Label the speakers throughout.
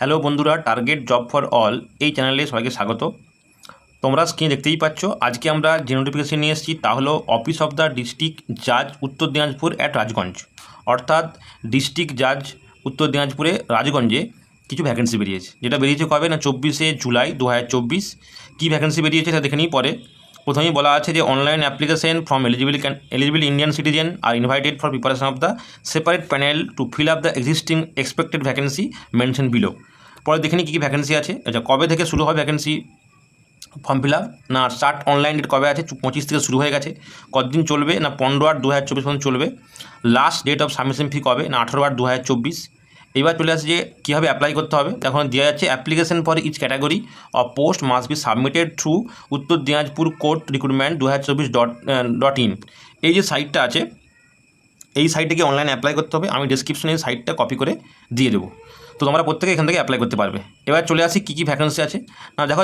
Speaker 1: Hello বন্ধুরা, target job for all এই চ্যানেলে সবাইকে স্বাগত। তোমরা স্ক্রিনে দেখতেই পাচ্ছ, আজকে আমরা যে নোটিফিকেশন নিয়ে এসেছি তা হলো অফিস অফ দ্য ডিস্ট্রিক্ট জাজ উত্তর দিনাজপুর অ্যাট রাজগঞ্জ। অর্থাৎ ডিস্ট্রিক্ট জাজ উত্তর দিনাজপুরে রাজগঞ্জে কিছু ভ্যাকেন্সি বেরিয়েছে, যেটা বেরিয়েছে কবে না 24শে জুলাই 2024। কী ভ্যাকেন্সি বেরিয়েছে সেটা দেখে নিই পরে। প্রথমেই বলা আছে যে online application from eligible Indian citizen are invited for preparation of the separate panel to fill up the existing expected vacancy mention below. পরে দেখে নিই কী কী ভ্যাকেন্সি আছে। আচ্ছা, কবে থেকে শুরু হয় ভ্যাকেন্সি ফর্ম ফিল আপ? না স্টার্ট অনলাইন ডেট কবে আছে? 25 থেকে শুরু হয়ে গেছে। কতদিন চলবে? না 15/8/2024 পর্যন্ত চলবে। লাস্ট ডেট অফ সাবমিশন ফি কবে? না 18/8/2024। এইবার চলে আসছে যে কীভাবে অ্যাপ্লাই করতে হবে। এখন দেওয়া যাচ্ছে application for each category of post must be submitted through Uttar Dinajpur court recruitment 2024.in। এই যে সাইটটা আছে, এই সাইটে গিয়ে অনলাইনে অ্যাপ্লাই করতে হবে। আমি ডিসক্রিপশনে এই সাইটটা কপি করে দিয়ে দেবো, তো তোমরা প্রত্যেকে এখান থেকে অ্যাপ্লাই করতে পারবে। এবার চলে আসি কী কী ভ্যাকেন্সি আছে। না দেখো,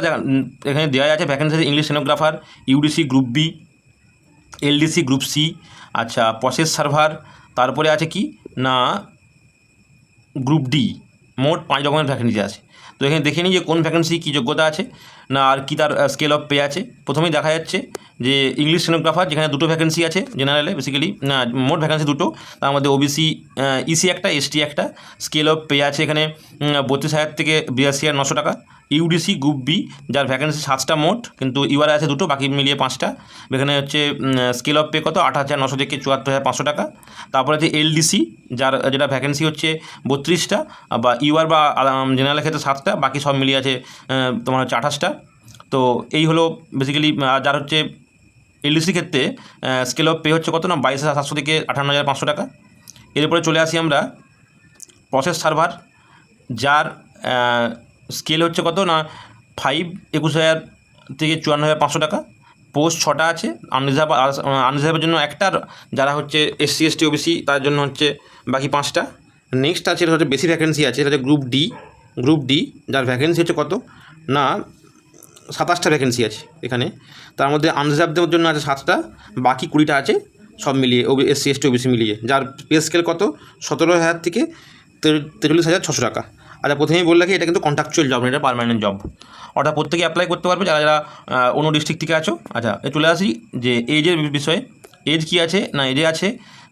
Speaker 1: এখানে দেওয়া আছে ভ্যাকেন্সি আছে English stenographer, UDC group B, LDC group C, আচ্ছা প্রসেস সার্ভার, তারপরে আছে কি না গ্রুপ ডি। মোট 5 রকমের ভ্যাকেন্সি আছে। তো এখানে দেখে নিই যে কোন ভ্যাকেন্সি কী যোগ্যতা আছে না আর কি তার স্কেল অফ পে আছে। প্রথমেই দেখা যাচ্ছে যে ইংলিশ স্টেনোগ্রাফার, যেখানে দুটো ভ্যাকেন্সি আছে জেনারেলে, বেসিক্যালি না মোট ভ্যাকেন্সি দুটো, তার মধ্যে ওবিসি ইসি একটা, এসটি একটা। স্কেল অফ পে আছে এখানে 32,000 থেকে 82,900 টাকা। ইউডিসি গ্রুপ বি, যার ভ্যাকেন্সি 7টা মোট, কিন্তু ইউআর আছে দুটো, বাকি মিলিয়ে 5টা। এখানে হচ্ছে স্কেল অফ পে কত 28,900 থেকে 74,500 টাকা। তারপরে আছে এলডিসি, যেটা ভ্যাকেন্সি হচ্ছে 32টা, বা ইউআর বা জেনারেলের ক্ষেত্রে 7টা, বাকি সব মিলিয়ে আছে তোমার হচ্ছে 28টা। তো এই হলো বেসিক্যালি যার হচ্ছে এলডিসির ক্ষেত্রে স্কেল অফ পে হচ্ছে কত না 22,700 থেকে 58,500 টাকা। এরপরে চলে আসি আমরা প্রসেস সার্ভার, যার স্কেল হচ্ছে কত না 21,000 থেকে 54,500 টাকা। পোস্ট 6টা আছে, আনরিজার্ভের জন্য একটা, যারা হচ্ছে এসসি এসটি ওবিসি তার জন্য হচ্ছে বাকি 5টা। নেক্সট আছে, এটা হচ্ছে বেশি ভ্যাকেন্সি আছে, এটা হচ্ছে গ্রুপ ডি, যার ভ্যাকেন্সি হচ্ছে কত না 27টা ভ্যাকেন্সি আছে এখানে। তার মধ্যে আনরিজার্ভদের জন্য আছে 7টা, বাকি 20টা আছে সব মিলিয়ে এসসি এসটি ওবিসি মিলিয়ে, যার পে স্কেল কত 17,000 থেকে 43,600 টাকা। আচ্ছা, প্রথমেই বলে রাখি এটা কিন্তু কন্ট্রাকচুয়াল জব, এটা পার্মানেন্ট জব, অর্থাৎ প্রত্যেকে অ্যাপ্লাই করতে পারবে যারা যারা অন্য ডিস্ট্রিক্ট থেকে আছো। আচ্ছা, চলে আসি যে এজের বিষয়ে। এজ কী আছে না, এজে আছে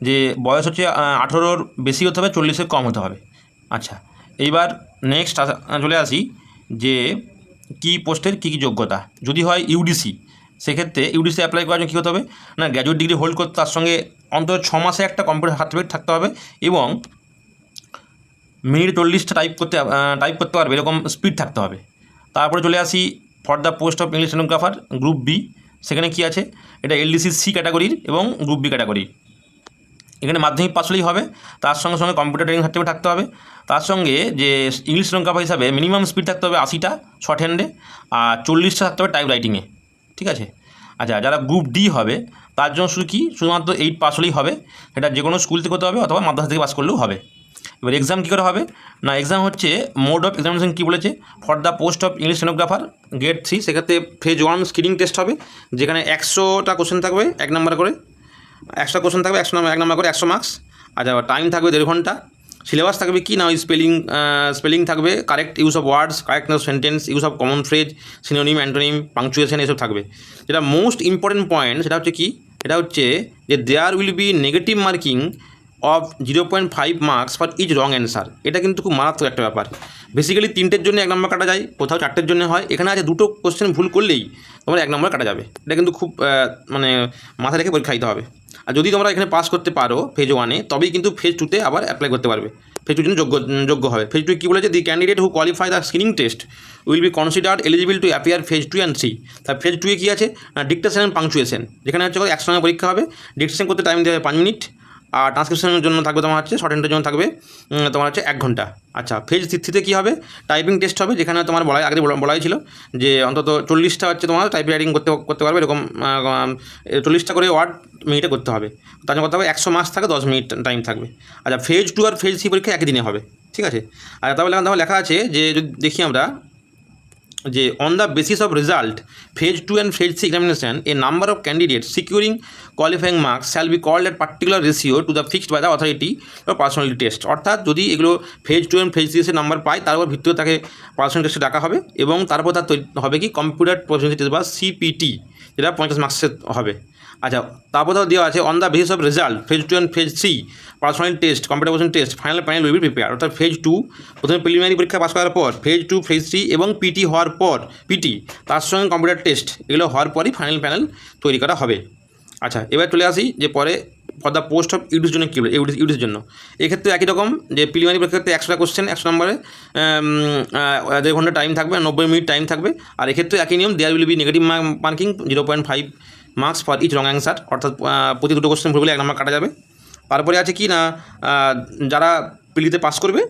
Speaker 1: যে বয়স হচ্ছে 18-র বেশি হতে হবে, 40-এর কম হতে হবে। আচ্ছা, এইবার নেক্সট চলে আসি যে কী পোস্টের কী কী যোগ্যতা। যদি হয় ইউডিসি, সেক্ষেত্রে ইউডিসি অ্যাপ্লাই করার জন্য কী হতে হবে না গ্র্যাজুয়েট ডিগ্রি হোল্ড করতে, তার সঙ্গে অন্তত 6 মাসে একটা কম্পিউটার সার্টিফিকেট থাকতে হবে, এবং মিনিট 40টা টাইপ করতে পারবে এরকম স্পিড থাকতে হবে। তারপরে চলে আসি for the post of English stenographer group B. সেখানে কি আছে, এটা এলডিসি সি ক্যাটাগরির এবং গ্রুপ বি ক্যাটাগরির। এখানে মাধ্যমিক পাস হলেই হবে, তার সঙ্গে সঙ্গে কম্পিউটার ট্রেনিং সার্টিফিকেট থাকতে হবে। তার সঙ্গে যে ইংলিশ স্টেনোগ্রাফার হিসাবে মিনিমাম স্পিড থাকতে হবে 80টা শর্ট হ্যান্ডে, আর 40টা থাকতে হবে টাইপ রাইটিংয়ে। ঠিক আছে। আচ্ছা, যারা গ্রুপ ডি হবে তার জন্য শুধুমাত্র 8 পাস হলেই হবে। সেটা যে কোনো স্কুল থেকে হতে হবে অথবা মাদ্রাসা থেকে পাস করলেও হবে। এবার এক্সাম কী করে হবে না, এক্সাম হচ্ছে মোড অফ এক্সামিনেশন কী বলেছে, for the post of English stenographer grade 3, সেক্ষেত্রে ফেজ 1 স্ক্রিনিং টেস্ট হবে, যেখানে 100টা কোশ্চেন থাকবে 1 নাম্বার করে, 100 কোশ্চেন থাকবে 1 নাম্বার করে 100 মার্কস। আচ্ছা, টাইম থাকবে 1.5 ঘন্টা। সিলেবাস থাকবে কি না, ওই স্পেলিং থাকবে, correct use of words, correctness sentence, use of common phrase, synonym, antonym, punctuation, এসব থাকবে। যেটা মোস্ট ইম্পর্টেন্ট পয়েন্ট সেটা হচ্ছে কি, এটা হচ্ছে যে there will be negative marking of 0.5 marks for each wrong answer. এটা কিন্তু খুব মারাত্মক একটা ব্যাপার। বেসিক্যালি 3টের জন্য 1 নম্বর কাটা যায়, কোথাও 4টের জন্য হয়, এখানে আছে 2টো কোশ্চেন ভুল করলেই তোমার 1 নম্বর কাটা যাবে। এটা কিন্তু খুব মানে মাথায় রেখে পরীক্ষা দিতে হবে। আর যদি তোমরা এখানে পাস করতে পারো ফেজ 1-এ, তবেই কিন্তু ফেজ 2-তে আবার অ্যাপ্লাই করতে পারবে, ফেজ 2 জন্য যোগ্য হবে। ফেজ 2 কী বলেছে, the candidate who qualify the screening test will be considered eligible to appear phase 2 and 3। তার ফেজ 2-এ কী আছে না ডিকটেশন অ্যান্ড পাংচুয়েশন, যেখানে হচ্ছে 100 সময় পরীক্ষা হবে। ডিকটেশন করতে টাইম দেওয়া হবে 5 মিনিট, আর ট্রান্সক্রিপশনের জন্য থাকবে তোমার হচ্ছে শর্ট হ্যান্ডের জন্য থাকবে তোমার হচ্ছে 1 ঘন্টা। আচ্ছা, ফেজ 3-তে কী হবে, টাইপিং টেস্ট হবে, যেখানে তোমার আগে বলাই ছিল যে অন্তত 40টা হচ্ছে তোমার টাইপ রাইটিং করতে পারবে, এরকম 40টা করে ওয়ার্ড মিনিটে করতে হবে। তার জন্য করতে হবে 100 মার্কস থাকে, 10 মিনিট টাইম থাকবে। আচ্ছা, ফেজ 2 আর ফেজ 3 পরীক্ষা একই দিনে হবে। ঠিক আছে। আর তাহলে লেখা আছে যে যদি দেখি আমরা যে on the basis of result phase 2 and phase 3 examination a number of candidate securing qualifying marks shall be called at particular ratio to the fixed by the authority for personality test. অর্থাৎ যদি এগুলো phase 2 and phase 3 number পায় তার উপর ভিত্তিতে তাকে personal টেস্টে ডাকা হবে এবং তারপর তার হবে কি কম্পিউটার পার্সোনালিটি টেস্ট বা সিপিটি, যেটা 50 মার্কসের হবে। আচ্ছা, তারপর দেওয়া আছে on the basis of result phase 2 and phase 3 personality test computer personal test final panel will be prepare. অর্থাৎ ফেজ 2 প্রথমে প্রিলিমিনারি পরীক্ষা পাস করার পর ফেজ 2 ফেজ 3 এবং পিটি হওয়ার পর পিটি তার সঙ্গে কম্পিউটার টেস্ট এগুলো হওয়ার পরই ফাইনাল প্যানেল তৈরি করা হবে। আচ্ছা, এবার চলে আসি যে পরে ফর দ্য পোস্ট অফ ইউডির জন্য কী হবে, ইউডির জন্য এক্ষেত্রে একই রকম যে প্রিলিমিনারি পরীক্ষার ক্ষেত্রে 100টা কোশ্চেন 100 নম্বরে 1.5 ঘন্টা টাইম থাকবে, 90 মিনিট টাইম থাকবে। আর এক্ষেত্রে একই নিয়ম, there will be negative marking 0.5 marks for each wrong answer. অর্থাৎ প্রতি দুটো কোশ্চেন ভুল হলে 1 নম্বর কাটা যাবে। তারপরে আছে কি না, যারা প্রিলিতে পাস করবে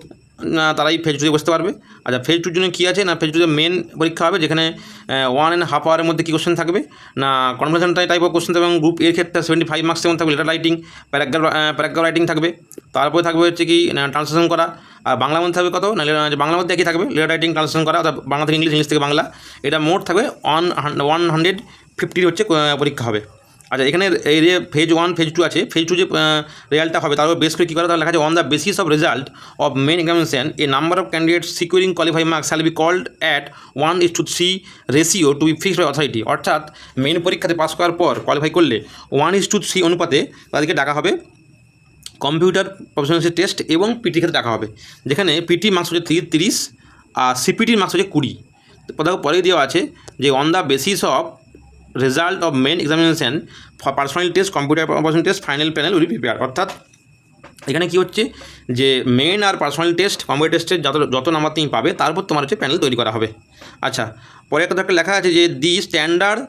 Speaker 1: তারাই ফেজ 2 বসতে পারবে। আচ্ছা, ফেজ 2 জন্য কী আছে না, ফেজ 2 মেন পরীক্ষা হবে যেখানে 1.5 আওয়ারের মধ্যে কী কোশ্চেন থাকবে না, কনভার্সেশন টাইপ অফ কোশ্চেন এবং গ্রুপ এর ক্ষেত্রে 75 মার্কস যেমন থাকবে, লেটার রাইটিং, প্যারাগ্রাফ রাইটিং থাকবে। তারপরে থাকবে হচ্ছে কি ট্রান্সলেশন করা। আর বাংলা মধ্যে থাকবে কত না, বাংলার মধ্যে একই থাকবে, লেটার রাইটিং, ট্রান্সলেশন করা, অর্থাৎ বাংলা থেকে ইংলিশ, ইংলিশ থেকে বাংলা। এটা মোট থাকবে 150 হচ্ছে পরীক্ষা হবে। আচ্ছা, এখানে এই যে ফেজ 1 ফেজ 2 আছে, ফেজ 2 যে রেজাল্টটা হবে তার উপর বেস করে কী করা, তাহলে লেখা আছে on the basis of result of main examination a number of candidates securing qualify marks shall be called at 1:3 ratio to be fixed by authority. অর্থাৎ মেন পরীক্ষাতে পাস করার পর কোয়ালিফাই করলে 1:3 অনুপাতে তাদেরকে ডাকা হবে কম্পিউটার প্রফেশনাল টেস্ট এবং পিটি ক্ষেত্রে ডাকা হবে, যেখানে পিটি মার্কস হচ্ছে 30 আর সিপিটির মার্কস হচ্ছে 20। পরে দেওয়া আছে যে on the basis of result of main examination for personal test computer personal test final panel will prepare. অর্থাৎ এখানে কী হচ্ছে যে মেন আর পার্সোনাল টেস্ট কম্পিউটার টেস্টের যত নাম্বার তুমি পাবে তারপর তোমার হচ্ছে প্যানেল তৈরি করা হবে। আচ্ছা, পরে একটা লেখা আছে যে দি standard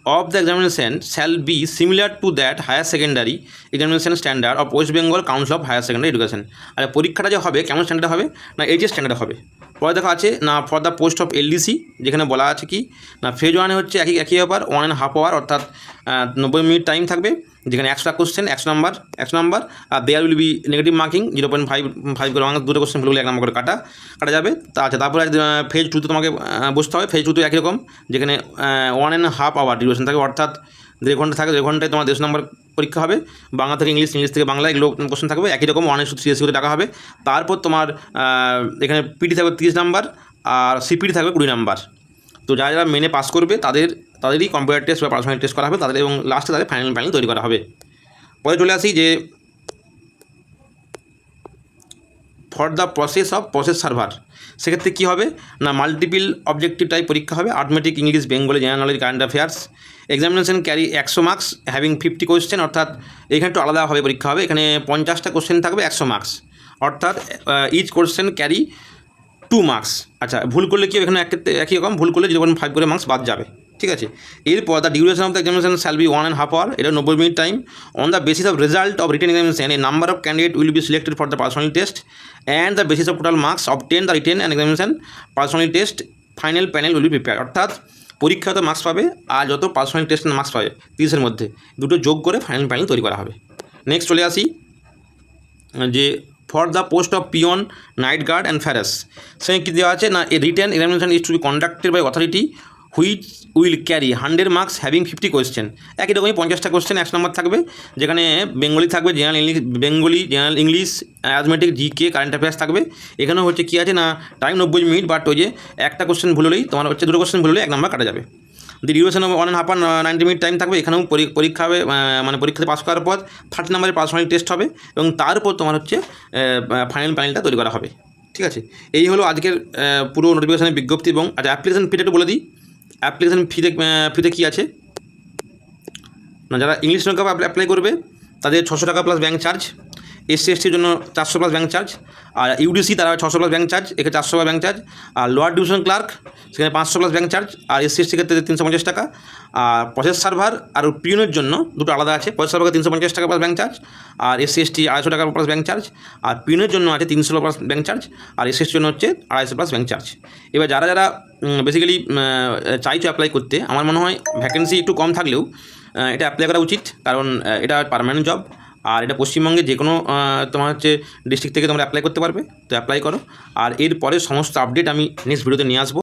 Speaker 1: of the examination shall be similar to that higher secondary examination standard of West Bengal Council of Higher Secondary Education। আর পরীক্ষাটা যে হবে কেমন স্ট্যান্ডার্ড হবে না, এই যে স্ট্যান্ডার্ড হবে। পরে দেখা আছে না for the post of LDC, যেখানে বলা আছে কি না ফেজ 1 হচ্ছে একই ব্যাপার 1.5 আওয়ার, অর্থাৎ 90 মিনিট টাইম থাকবে, যেখানে 100টা কোশ্চেন 100 নাম্বার। আর there will be negative marking 0.5 করে দুটো কোশ্চেন ভুল হলে 1 নম্বর করে কাটা যাবে। আচ্ছা, তারপরে ফেজ 2তে তোমাকে বসতে হবে। ফেজ 2তে একই রকম, যেখানে 1.5 আওয়ার ডিউরেশন থাকে, অর্থাৎ 1.5 ঘন্টা থাকে। 1.5 ঘন্টায় তোমার 150 নম্বর পরীক্ষা হবে, বাংলা থেকে ইংলিশ, ইংলিশ থেকে বাংলা, এগুলো কোশ্চেন থাকবে একই রকম 1:3 রেশিওতে ডাকা হবে। তারপর তোমার এখানে পিটি থাকবে 30 নাম্বার আর সিপিটি থাকবে 20 নাম্বার। তো যারা মেনে পাস করবে তাদেরই কম্পিউটার টেস্ট বা পার্সোনাল টেস্ট করা হবে তাদের, এবং লাস্টে তাদের ফাইনাল প্যানেল তৈরি করা হবে। পরে চলে আসি যে ফর দ্য প্রসেস সার্ভার, সেক্ষেত্রে কী হবে না মাল্টিপল অবজেক্টিভ টাইপ পরীক্ষা হবে, arithmetic, English, Bengali, general knowledge, current affairs. Examination carry 100 marks having 50 question. অর্থাৎ এখানে একটু আলাদাভাবে পরীক্ষা হবে, এখানে 50টা কোশ্চেন থাকবে 100 মার্কস, অর্থাৎ ইচ কোশ্চেন ক্যারি 2 মার্কস। আচ্ছা, ভুল করলে কি এখানে একই রকম, ভুল করলে 0.5 করে মার্কস বাদ যাবে, ঠিক আছে। এরপর the duration of the examination shall be 1.5 hour, এটা 90 minute time. On the basis of result of written examination a number of candidate will be selected for the personal test and the basis of total marks obtain the written and examination personal test final panel will be prepare. অর্থাৎ পরীক্ষাতে marks পাবে আর যত personal টেস্টের marks পাবে 30-এর মধ্যে দুটো যোগ করে ফাইনাল প্যানেল তৈরি করা হবে। নেক্সট চলে আসি যে for the post of peon, night guard and ফ্যারেস, সেখানে কী দেওয়া আছে না a written examination is to be conducted by authority which will carry 100 marks having 50 question. একই রকমই 50টা কোয়েশ্চেন 100 নম্বর থাকবে, যেখানে বেঙ্গলি থাকবে, general English, arithmetic, GK, current affairs থাকবে। এখানেও হচ্ছে কী আছে না টাইম 90 মিনিট, বাট ওই যে একটা কোশ্চেন ভুল হলেই তোমার হচ্ছে দুটো কোশ্চেন ভুল হলে 1 নম্বর কাটা যাবে। The duration of 1.5 hour 90 minute time থাকবে। এখানেও পরীক্ষা হবে, মানে পরীক্ষাতে পাস করার পর 30 নম্বরের পার্সোনাল টেস্ট হবে এবং তারপর তোমার হচ্ছে ফাইনাল প্যানেলটা তৈরি করা হবে, ঠিক আছে। এই হলো আজকের পুরো নোটিফিকেশনের বিজ্ঞপ্তি। এবং আচ্ছা, অ্যাপ্লিকেশন ফিটা একটু বলে দিই। অ্যাপ্লিকেশন ফিতে কী আছে না, যারা ইংলিশ নৌকা অ্যাপ্লাই করবে তাদের 600 টাকা প্লাস ব্যাঙ্ক চার্জ, এসসি এসটির জন্য 400 প্লাস ব্যাঙ্ক চার্জ, আর ইউডিসি তারা 600 প্লাস ব্যাঙ্ক চার্জ, এখানে 400 প্লাস ব্যাঙ্ক চার্জ, আর লোয়ার ডিভিশন ক্লার্ক সেখানে 500 প্লাস ব্যাঙ্ক চার্জ, আর এসসি এসটির ক্ষেত্রে 350 টাকা। আর প্রসেস সার্ভার আর পিওনের জন্য দুটো আলাদা আছে, প্রসেস সার্ভারকে 350 টাকা প্লাস ব্যাঙ্ক চার্জ, আর এসসি এসটি 250 টাকা প্লাস ব্যাঙ্ক চার্জ, আর পিওনের জন্য আছে 300 প্লাস ব্যাঙ্ক চার্জ, আর এসসি এসটির জন্য হচ্ছে 250 প্লাস ব্যাঙ্ক চার্জ। এবার যারা বেসিক্যালি চাইছো অ্যাপ্লাই করতে, আমার মনে হয় ভ্যাকেন্সি একটু কম থাকলেও এটা অ্যাপ্লাই করা উচিত, কারণ এটা পার্মানেন্ট জব, আর এটা পশ্চিমবঙ্গে যে কোনো তোমার হচ্ছে ডিস্ট্রিক্ট থেকে তোমরা অ্যাপ্লাই করতে পারবে। তো অ্যাপ্লাই করো, আর এরপরে সমস্ত আপডেট আমি নেক্সট ভিডিওতে নিয়ে আসবো।